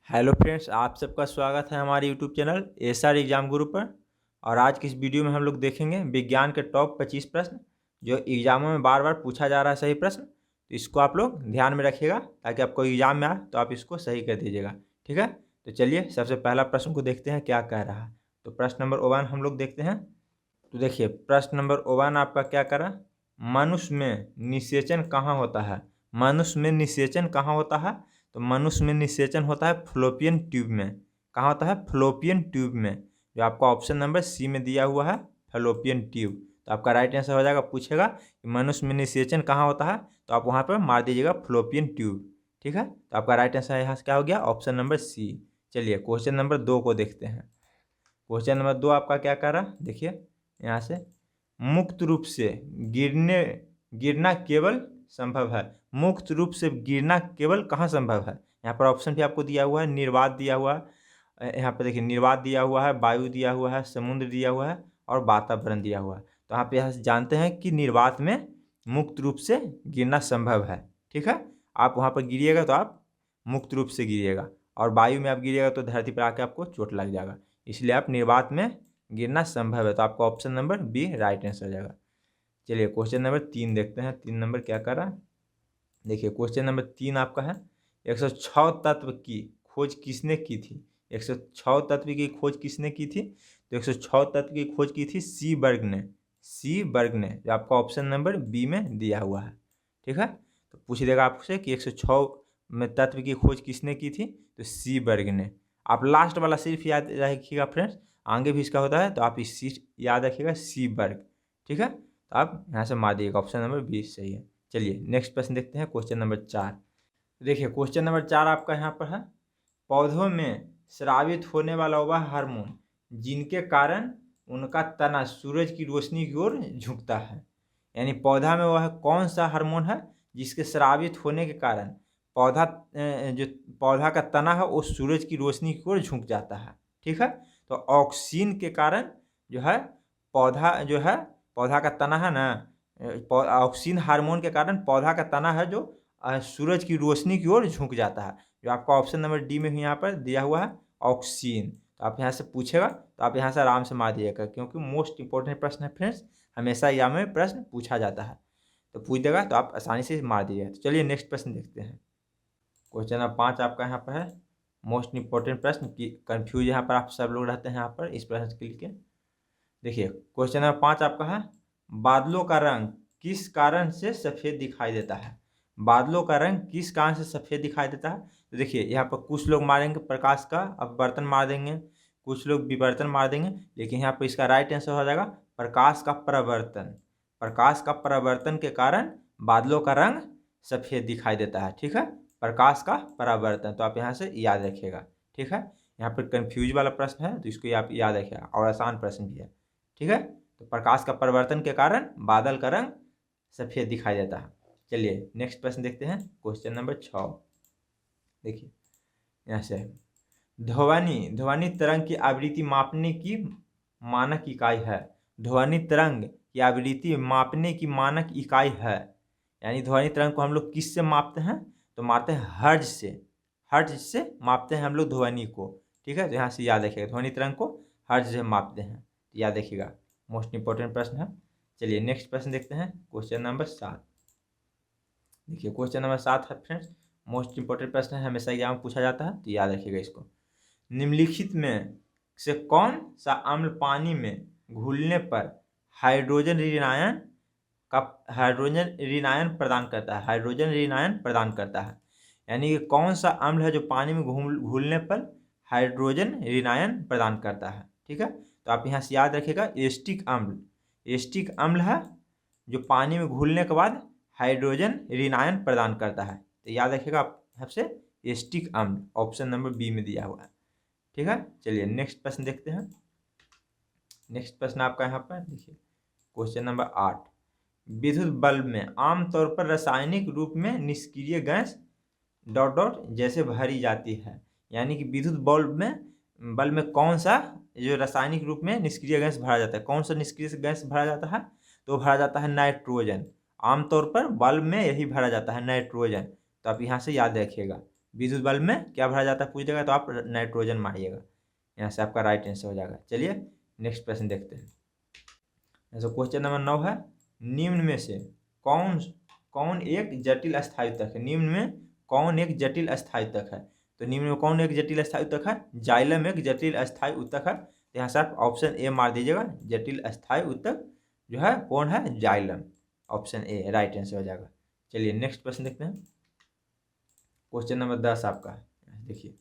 Hello friends, आप सबका स्वागत है हमारे यूट्यूब चैनल एसआर एग्जाम गुरु पर। और आज की इस वीडियो में हम लोग देखेंगे विज्ञान के टॉप 25 प्रश्न जो एग्जामों में बार बार पूछा जा रहा है सही प्रश्न। तो इसको आप लोग ध्यान में रखिएगा ताकि आपको एग्जाम में आए तो आप इसको सही कर दीजिएगा। ठीक है, तो चलिए सबसे पहला प्रश्न को देखते हैं क्या कह रहा है। तो प्रश्न नंबर 1 हम लोग देखते हैं। तो देखिए प्रश्न नंबर 1 आपका क्या कह रहा है, मनुष्य में निषेचन कहाँ होता है। मनुष्य में निषेचन कहाँ होता है, तो मनुष्य में निषेचन होता है फ्लोपियन ट्यूब में। कहाँ होता है, फ्लोपियन ट्यूब में, जो आपका ऑप्शन नंबर सी में दिया हुआ है फ्लोपियन ट्यूब। तो आपका राइट आंसर हो जाएगा, पूछेगा कि मनुष्य में निषेचन कहाँ होता है तो आप वहाँ पर मार दीजिएगा फ्लोपियन ट्यूब। ठीक है, तो आपका राइट आंसर यहाँ से क्या हो गया, ऑप्शन नंबर सी। चलिए क्वेश्चन नंबर 2 को देखते हैं। क्वेश्चन नंबर 2 आपका क्या कर रहा है, देखिए यहाँ से, मुक्त रूप से गिरना केवल संभव है। मुक्त रूप से गिरना केवल कहाँ संभव है। यहाँ पर ऑप्शन भी आपको दिया हुआ है, निर्वात दिया हुआ है, यहाँ पर देखिए निर्वात दिया हुआ है, वायु दिया हुआ है, समुद्र दिया हुआ है और वातावरण दिया हुआ है। तो यहाँ से जानते हैं कि निर्वात में मुक्त रूप से गिरना संभव है। ठीक है, आप वहाँ पर गिरिएगा तो आप मुक्त रूप से गिरिएगा, और वायु में आप गिरिएगा तो धरती पर आके आपको चोट लग जाएगा। इसलिए आप निर्वात में गिरना संभव है, तो आपका option number B right answer हो जाएगा। चलिए क्वेश्चन नंबर 3 देखते हैं। 3 नंबर क्या कर रहा है, देखिए क्वेश्चन नंबर 3 आपका है, 106 तत्व की खोज किसने की थी। 106 तत्व की खोज किसने की थी, तो 106 तत्व की खोज की थी सी बर्ग ने। सी बर्ग ने, जो आपका ऑप्शन नंबर बी में दिया हुआ है। ठीक है, तो पूछ देगा आपसे कि 106 में तत्व की खोज किसने की थी, तो सी बर्ग ने। आप लास्ट वाला सिर्फ याद रखिएगा फ्रेंड्स, आगे भी इसका होता है तो आप इस याद रखिएगा सी बर्ग। ठीक है, तो आप यहाँ से मार दिएगा, ऑप्शन नंबर 20 सही है। चलिए नेक्स्ट प्रश्न देखते हैं, क्वेश्चन नंबर 4। देखिए क्वेश्चन नंबर 4 आपका यहाँ पर है, पौधों में स्रावित होने वाला वह हार्मोन जिनके कारण उनका तना सूरज की रोशनी की ओर झुकता है। यानी पौधा में वह कौन सा हार्मोन है जिसके स्रावित होने के कारण पौधा जो पौधा का तना है वो सूरज की रोशनी की ओर झुक जाता है। ठीक है, तो ऑक्सीन के कारण जो है पौधा का तना है ना, ऑक्सीन हार्मोन के कारण पौधा का तना है जो सूरज की रोशनी की ओर झुक जाता है, जो आपका ऑप्शन नंबर डी में भी यहाँ पर दिया हुआ है ऑक्सीन। तो आप यहाँ से पूछेगा तो आप यहाँ से आराम से मार दीजिएगा, क्योंकि मोस्ट इंपॉर्टेंट प्रश्न है फ्रेंड्स, हमेशा एग्जाम में प्रश्न पूछा जाता है। तो पूछ देगा तो आप आसानी से मार दीजिएगा। तो चलिए नेक्स्ट प्रश्न देखते हैं। क्वेश्चन नंबर 5 आपका यहाँ पर है, मोस्ट इंपॉर्टेंट प्रश्न की कन्फ्यूज यहाँ पर आप सब लोग रहते हैं यहाँ पर इस प्रश्न के लिए। देखिए क्वेश्चन नंबर 5 आपका है, बादलों का रंग किस कारण से सफ़ेद दिखाई देता है। बादलों का रंग किस कारण से सफ़ेद दिखाई देता है, तो देखिए यहाँ पर कुछ लोग मारेंगे प्रकाश का अपवर्तन मार देंगे, कुछ लोग विवर्तन मार देंगे, लेकिन यहाँ पर इसका राइट आंसर हो जाएगा प्रकाश का परावर्तन। प्रकाश का परावर्तन के कारण बादलों का रंग सफ़ेद दिखाई देता है। ठीक है, प्रकाश का परावर्तन, तो आप यहाँ से याद रखिएगा। ठीक है, यहाँ पर कन्फ्यूज वाला प्रश्न है तो इसको आप याद रखिएगा, और आसान प्रश्न भी है। ठीक है, तो प्रकाश का परिवर्तन के कारण बादल का रंग सफ़ेद दिखाई देता है। चलिए नेक्स्ट प्रश्न देखते हैं, क्वेश्चन नंबर 6। देखिए यहाँ से, ध्वनि तरंग की आवृत्ति मापने की मानक इकाई है। ध्वनि तरंग की आवृत्ति मापने की मानक इकाई है, यानी ध्वनि तरंग को हम लोग किससे मापते हैं, तो मापते हैं हर्ट्ज से। हर्ट्ज से मापते हैं हम लोग ध्वनि को। ठीक है, तो यहाँ से याद रखिएगा, ध्वनि तरंग को हर्ट्ज से मापते हैं, याद रखिएगा, मोस्ट इंपॉर्टेंट प्रश्न है। चलिए नेक्स्ट प्रश्न देखते हैं, क्वेश्चन नंबर 7। देखिए क्वेश्चन नंबर 7 है फ्रेंड्स, मोस्ट इंपॉर्टेंट प्रश्न है, हमेशा एग्जाम में पूछा जाता है तो याद रखिएगा इसको। निम्नलिखित में से कौन सा अम्ल पानी में घुलने पर हाइड्रोजन ऋणायन प्रदान करता है। हाइड्रोजन ऋणायन प्रदान करता है, यानी कि कौन सा अम्ल है जो पानी में घुलने पर हाइड्रोजन ऋणायन प्रदान करता है। ठीक है, तो आप यहाँ से याद रखिएगा एस्टिक अम्ल। एस्टिक अम्ल है जो पानी में घुलने के बाद हाइड्रोजन ऋणायन प्रदान करता है, तो याद रखिएगा आप यहाँ से एस्टिक अम्ल, ऑप्शन नंबर बी में दिया हुआ है। ठीक है, चलिए नेक्स्ट प्रश्न देखते हैं। नेक्स्ट प्रश्न आपका यहाँ पर देखिए, क्वेश्चन नंबर 8। विद्युत बल्ब में आमतौर पर रासायनिक रूप में निष्क्रिय गैस ... जैसे भरी जाती है। यानी कि विद्युत बल्ब में कौन सा जो रासायनिक रूप में निष्क्रिय गैस भरा जाता है, कौन सा निष्क्रिय गैस भरा जाता है, तो भरा जाता है नाइट्रोजन। आमतौर पर बल्ब में यही भरा जाता है नाइट्रोजन, तो आप यहाँ से याद रखिएगा विद्युत बल्ब में क्या भरा जाता है पूछ देगा तो आप नाइट्रोजन मारिएगा, यहाँ से आपका राइट आंसर हो जाएगा। चलिए नेक्स्ट प्रश्न देखते हैं। ऐसा क्वेश्चन नंबर 9 है, निम्न में से कौन कौन एक जटिल अस्थायी ऊतक है? निम्न में कौन एक जटिल अस्थायी ऊतक है? तो निम्न में कौन एक जटिल अस्थायी ऊतक है? जाइलम एक जटिल अस्थायी ऊतक है। तो यहाँ से आप ऑप्शन ए मार दीजिएगा, जटिल अस्थायी ऊतक जो है कौन है? Xylem. Option A right answer हो जाएगा। चलिए नेक्स्ट प्रश्न देखते हैं। क्वेश्चन नंबर 10 आपका है, देखिए,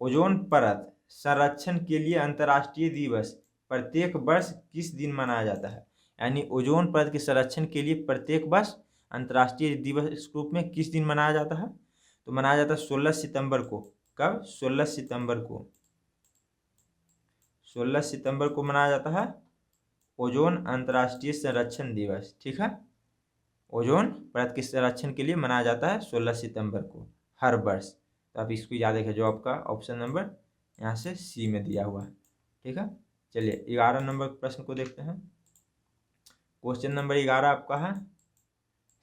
ओजोन परत संरक्षण के लिए अंतर्राष्ट्रीय दिवस प्रत्येक वर्ष किस दिन मनाया जाता है? यानी ओजोन परत के संरक्षण के लिए प्रत्येक वर्ष अंतर्राष्ट्रीय दिवस के रूप में किस दिन मनाया जाता है? तो मनाया जाता है 16 सितंबर को। कब? 16 सितंबर को। 16 सितंबर को मनाया जाता है ओजोन अंतर्राष्ट्रीय संरक्षण दिवस। ठीक है, ओजोन परत के संरक्षण के लिए मनाया जाता है 16 सितंबर को हर वर्ष। तो आप इसको याद रखें, जो आपका ऑप्शन नंबर यहाँ से सी में दिया हुआ है। ठीक है, चलिए 11 नंबर प्रश्न को देखते हैं। क्वेश्चन नंबर 11 आपका है,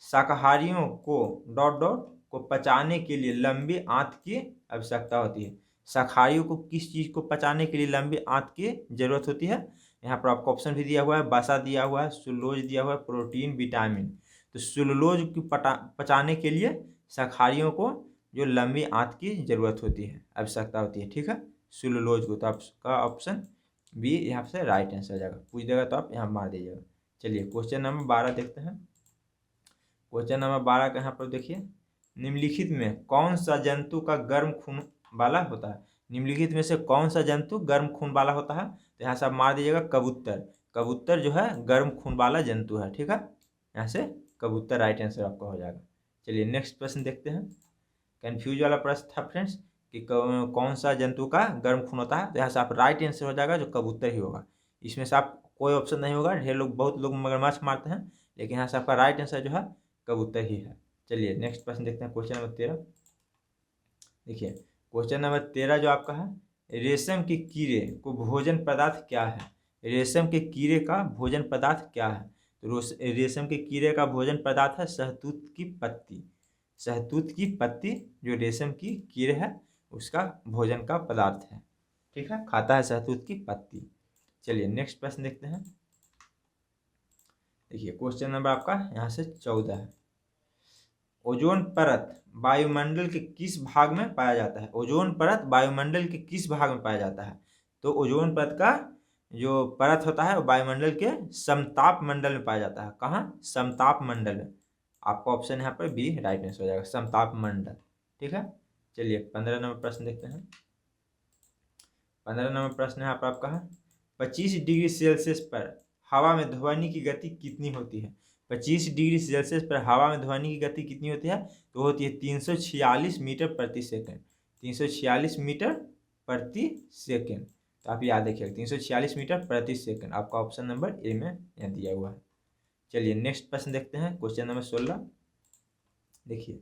शाकाहारियों को डॉट डॉट को पचाने के लिए लंबी आंत की आवश्यकता होती है। शाकाहारियों को किस चीज़ को पचाने के लिए लंबी आंत की जरूरत होती है? यहाँ पर आपको ऑप्शन भी दिया हुआ है, वसा दिया हुआ है, सेलुलोज दिया हुआ है, प्रोटीन, विटामिन। तो सेलुलोज की पचाने के लिए शाकाहारियों को जो लंबी आंत की जरूरत होती है, आवश्यकता होती है। ठीक है, सेलुलोज को। तो आपका ऑप्शन बी यहाँ से राइट आंसर हो जाएगा। पूछ देगा तो आप यहाँ मार दीजिएगा। चलिए क्वेश्चन नंबर 12 देखते हैं। क्वेश्चन नंबर 12 का यहाँ पर देखिए, निम्नलिखित में कौन सा जंतु का गर्म खून वाला होता है? निम्नलिखित में से कौन सा जंतु गर्म खून वाला होता है? तो यहाँ से आप मार दीजिएगा कबूतर। कबूतर जो है गर्म खून वाला जंतु है। ठीक है, यहाँ से कबूतर राइट आंसर आपका हो जाएगा। चलिए नेक्स्ट प्रश्न देखते हैं। कन्फ्यूज वाला प्रश्न था फ्रेंड्स कि कौन सा जंतु का गर्म खून होता है, तो यहाँ से आप राइट आंसर हो जाएगा जो कबूतर ही होगा। इसमें से आप कोई ऑप्शन नहीं होगा। ढेर लोग, बहुत लोग मगरमच्छ मारते हैं, लेकिन यहाँ से आपका राइट आंसर जो है कबूतर ही है। चलिए नेक्स्ट प्रश्न देखते हैं। क्वेश्चन नंबर 13 देखिए, क्वेश्चन नंबर 13 जो आपका है, रेशम के कीड़े को भोजन पदार्थ क्या है? रेशम के कीड़े का भोजन पदार्थ क्या है? तो रेशम के कीड़े का भोजन पदार्थ है शहतूत की पत्ती। शहतूत की पत्ती जो रेशम की कीड़े है उसका भोजन का पदार्थ है। ठीक है, खाता है शहतूत की पत्ती। चलिए नेक्स्ट प्रश्न देखते हैं। देखिए क्वेश्चन नंबर आपका यहाँ से 14 है, ओजोन परत वायुमंडल के किस भाग में पाया जाता है? ओजोन परत वायुमंडल के किस भाग में पाया जाता है? तो ओजोन परत का जो परत होता है वो वायुमंडल के समताप मंडल में पाया जाता है। कहाँ? समताप मंडल में। आपका ऑप्शन यहाँ पर बी राइट आंसर हो जाएगा, समताप मंडल। ठीक है, चलिए 15 नंबर प्रश्न देखते हैं। 15 नंबर प्रश्न यहाँ पर आपका है, 25 डिग्री सेल्सियस पर हवा में ध्वनि की गति कितनी होती है? 25 डिग्री सेल्सियस पर हवा में ध्वनि की गति कितनी होती है? तो होती है 346 मीटर प्रति सेकंड। 346 मीटर प्रति सेकंड। तो आप याद रखिएगा 346 मीटर प्रति सेकंड। आपका ऑप्शन नंबर ए में यहाँ दिया हुआ है। चलिए नेक्स्ट प्रश्न देखते हैं। क्वेश्चन नंबर 16 देखिए,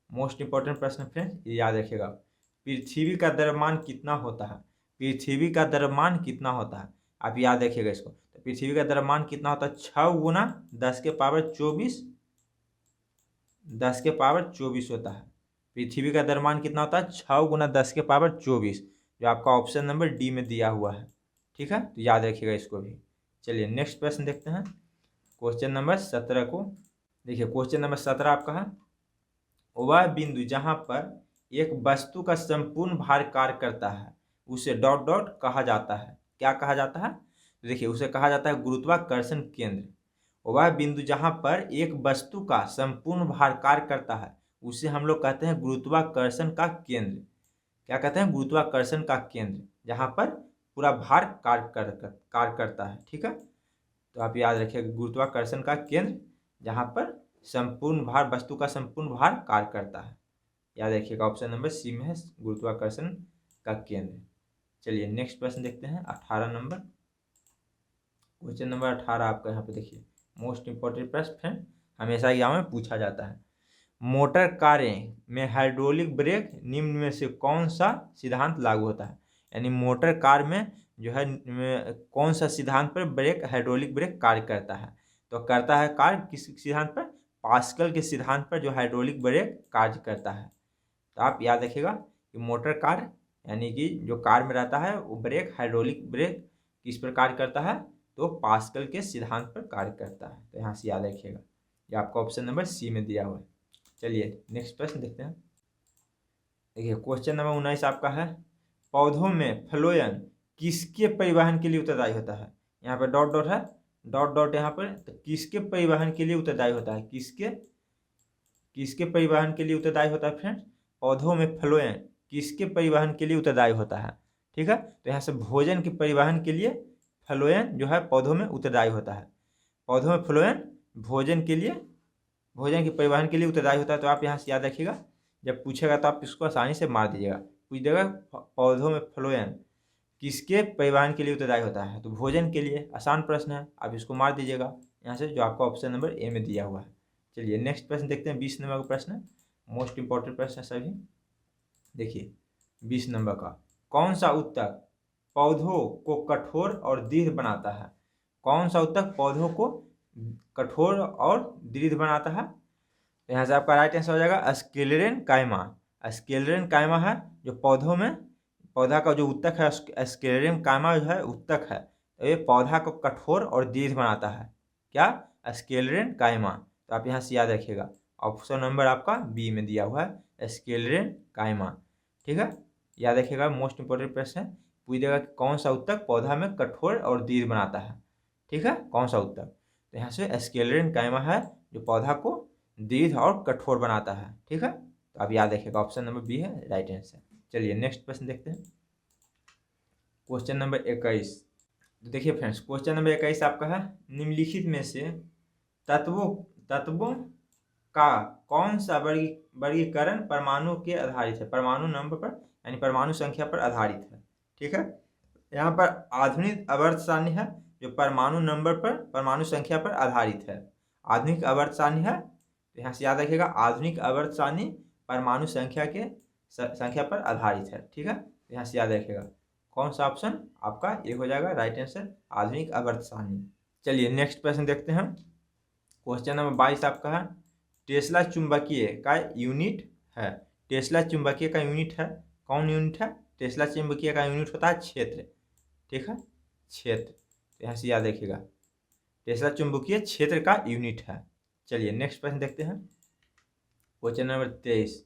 मोस्ट इंपॉर्टेंट प्रश्न फ्रेंड्स, ये याद रखिएगा। पृथ्वी का द्रव्यमान कितना होता है? पृथ्वी का द्रव्यमान कितना होता है? आप याद रखिएगा इसको। तो पृथ्वी का द्रव्यमान कितना होता है? 6 गुना 10 के पावर 24, 10 के पावर 24 होता है। पृथ्वी का द्रव्यमान कितना होता है? 6 गुना 10 के पावर 24, जो आपका ऑप्शन नंबर डी में दिया हुआ है। ठीक है, तो याद रखिएगा इसको भी। चलिए नेक्स्ट प्रश्न देखते हैं। क्वेश्चन नंबर 17 को देखिए, क्वेश्चन नंबर 17 आपका है, वह बिंदु जहां पर एक वस्तु का संपूर्ण भार कार्य करता है उसे डॉट डॉट कहा जाता है। क्या कहा जाता है? देखिए उसे कहा जाता है गुरुत्वाकर्षण केंद्र। वह बिंदु जहां पर एक वस्तु का संपूर्ण भार कार्य करता है उसे हम लोग कहते हैं गुरुत्वाकर्षण का केंद्र। क्या कहते हैं? गुरुत्वाकर्षण का केंद्र, जहां पर पूरा भार कार्य करता है। ठीक है, तो आप याद रखिएगा गुरुत्वाकर्षण का केंद्र जहां पर संपूर्ण भार, वस्तु का संपूर्ण भार कार्य करता है। याद रखिएगा ऑप्शन नंबर सी में है गुरुत्वाकर्षण का केंद्र। चलिए नेक्स्ट प्रश्न देखते हैं। 18 नंबर, क्वेश्चन नंबर 18 आपका यहाँ पे देखिए, मोस्ट इंपॉर्टेंट प्रश्न है, हमेशा एग्जाम में पूछा जाता है। मोटर कारें में हाइड्रोलिक ब्रेक निम्न में से कौन सा सिद्धांत लागू होता है? यानी मोटर कार में जो है कौन सा सिद्धांत पर ब्रेक, हाइड्रोलिक ब्रेक कार्य करता है? तो करता है कार्य किस सिद्धांत पर? पास्कल के सिद्धांत पर जो हाइड्रोलिक ब्रेक कार्य करता है। तो आप याद रखिएगा कि मोटर कार यानी कि जो कार में रहता है वो ब्रेक हाइड्रोलिक ब्रेक किस पर कार्य करता है, तो पास्कल के सिद्धांत पर कार्य करता है। तो यहाँ से याद रखिएगा, ये आपका ऑप्शन नंबर सी में दिया हुआ है। चलिए नेक्स्ट प्रश्न देखते हैं। देखिए क्वेश्चन नंबर 19 आपका है, पौधों में फ्लोएम किसके परिवहन के लिए उत्तरदायी होता है। यहाँ पर डॉट डॉट है, डॉट डॉट यहाँ पर, तो किसके परिवहन के लिए उत्तरदायी होता है, किसके परिवहन के लिए उत्तरदायी होता है फ्रेंड्स, पौधों में फ्लोएम किसके परिवहन के लिए उत्तरदायी होता है। ठीक है, तो यहाँ से भोजन के परिवहन के लिए फ्लोएम जो है पौधों में उत्तरदायी होता है। पौधों में फ्लोएम भोजन के परिवहन के लिए उत्तरदायी होता है। तो आप यहाँ से याद रखिएगा, जब पूछेगा तो आप इसको आसानी से मार दीजिएगा। पूछ देगा पौधों में फ्लोएम किसके परिवहन के लिए उत्तरदायी होता है, तो भोजन के लिए। आसान प्रश्न है, आप इसको मार दीजिएगा यहाँ से, जो आपका ऑप्शन नंबर ए में दिया हुआ है। चलिए नेक्स्ट प्रश्न देखते हैं। 20 नंबर का प्रश्न, मोस्ट इंपॉर्टेंट प्रश्न है सभी। देखिए 20 नंबर का, कौन सा उत्तक पौधों को कठोर और दृढ़ बनाता है। कौन सा उत्तक पौधों को कठोर और दृढ़ बनाता है। तो यहाँ से आपका राइट आंसर हो जाएगा स्क्लेरेन कायमा। स्क्लेरेन कायमा है जो पौधा का जो उत्तक है, स्क्लेरेन कायमा जो है उत्तक है, तो ये पौधा को कठोर और दृढ़ बनाता है। क्या, स्क्लेरेन कायमा। तो आप यहाँ से याद रखिएगा, ऑप्शन नंबर आपका बी में दिया हुआ है स्क्लेरेन कायमा। ठीक है, याद रखिएगा, मोस्ट इंपॉर्टेंट प्रश्न है। पूछ देगा कि कौन सा उत्तक पौधा में कठोर और दृढ़ बनाता है। ठीक है, कौन सा उत्तक, तो यहाँ से स्क्लेरेन कायमा है जो पौधा को दृढ़ और कठोर बनाता है। ठीक है, तो आप याद रखिएगा, ऑप्शन नंबर बी है राइट आंसर। चलिए नेक्स्ट प्रश्न देखते हैं। Question number 21। तो देखिए फ्रेंड्स, क्वेश्चन नंबर 21 आपका है, निम्नलिखित में से तत्वों का कौन सा वर्गीकरण परमाणु के आधारित है। परमाणु नंबर पर यानी परमाणु संख्या पर आधारित है। ठीक है, यहाँ पर आधुनिक आवर्त सारणी है जो परमाणु नंबर पर परमाणु संख्या पर आधारित है। आधुनिक आवर्त सारणी है, तो यहाँ से याद रखिएगा, आधुनिक आवर्त सारणी परमाणु संख्या पर आधारित है। ठीक है, यहाँ से याद रखिएगा, कौन सा ऑप्शन आपका ये हो जाएगा राइट आंसर, आधुनिक आवर्त सारणी। चलिए नेक्स्ट प्रश्न देखते हैं। क्वेश्चन नंबर 22 आपका है, टेस्ला चुंबकीय का यूनिट है। टेस्ला चुंबकीय का यूनिट है, कौन यूनिट है, टेस्ला चुंबकीय का यूनिट होता है क्षेत्र। ठीक है, क्षेत्र, यहाँ से याद रखिएगा, टेस्ला चुंबकीय क्षेत्र का यूनिट है। चलिए नेक्स्ट प्रश्न देखते हैं। क्वेश्चन नंबर 23,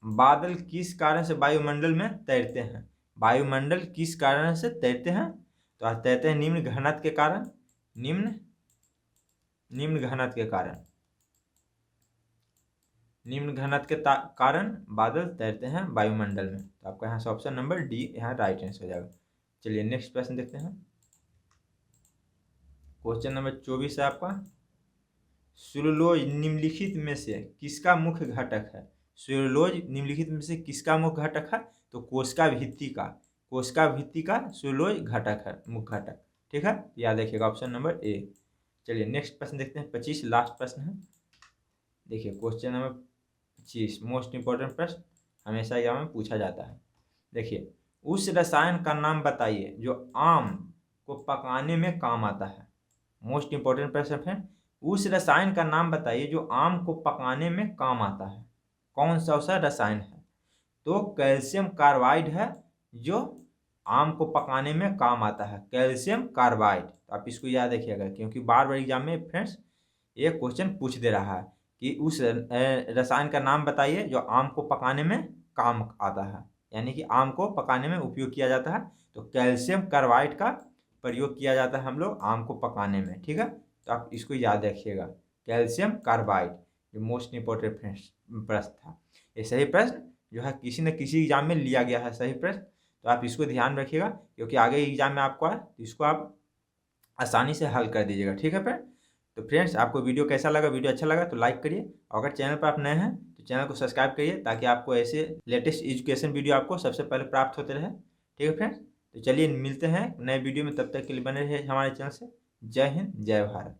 बादल किस कारण से वायुमंडल में तैरते हैं। वायुमंडल किस कारण से तैरते हैं, तो आज तैरते हैं निम्न घनत्व के कारण। निम्न घनत्व के कारण, निम्न घनत्व के कारण बादल तैरते हैं वायुमंडल में। तो आपका यहाँ से ऑप्शन नंबर डी यहाँ राइट आंसर हो जाएगा। चलिए नेक्स्ट प्रश्न देखते हैं। क्वेश्चन नंबर 24 है आपका, सेलुलोज निम्नलिखित में से किसका मुख्य घटक है। सेलुलोज निम्नलिखित में से किसका मुख्य घटक है, तो कोशिका भित्ति का सेलुलोज घटक है, मुख्य घटक। ठीक है, याद रखिएगा, ऑप्शन नंबर ए। चलिए नेक्स्ट प्रश्न देखते हैं। 25 लास्ट प्रश्न है। देखिए क्वेश्चन नंबर 25 मोस्ट इंपॉर्टेंट प्रश्न, हमेशा एग्जाम में पूछा जाता है। देखिए, उस रसायन का नाम बताइए जो आम को पकाने में काम आता है। मोस्ट इंपॉर्टेंट प्रश्न है, उस रसायन का नाम बताइए जो आम को पकाने में काम आता है। कौन सा उसका रसायन है, तो कैल्शियम कार्बाइड है जो आम को पकाने में काम आता है, कैल्शियम कार्बाइड। तो आप इसको याद रखिएगा, क्योंकि बार बार एग्जाम में फ्रेंड्स ये क्वेश्चन पूछ दे रहा है कि उस रसायन का नाम बताइए जो आम को पकाने में काम आता है, यानी कि आम को पकाने में उपयोग किया जाता है। तो कैल्शियम कार्बाइड का प्रयोग किया जाता है हम लोग आम को पकाने में। ठीक है, तो आप इसको याद रखिएगा, कैल्शियम कार्बाइड, जो मोस्ट इंपॉर्टेंट प्रश्न था। ये सही प्रश्न जो है किसी न किसी एग्जाम में लिया गया है सही प्रश्न, तो आप इसको ध्यान रखिएगा, क्योंकि आगे एग्जाम में आपको है तो इसको आप आसानी से हल कर दीजिएगा। ठीक है फ्रेंड, तो फ्रेंड्स आपको वीडियो कैसा लगा, वीडियो अच्छा लगा तो लाइक करिए, और अगर चैनल पर आप नए हैं तो चैनल को सब्सक्राइब करिए, ताकि आपको ऐसे लेटेस्ट एजुकेशन वीडियो आपको सबसे पहले प्राप्त होते रहे। ठीक है फ्रेंड्स, तो चलिए मिलते हैं नए वीडियो में, तब तक के लिए बने रहिए हमारे चैनल से। जय हिंद, जय भारत।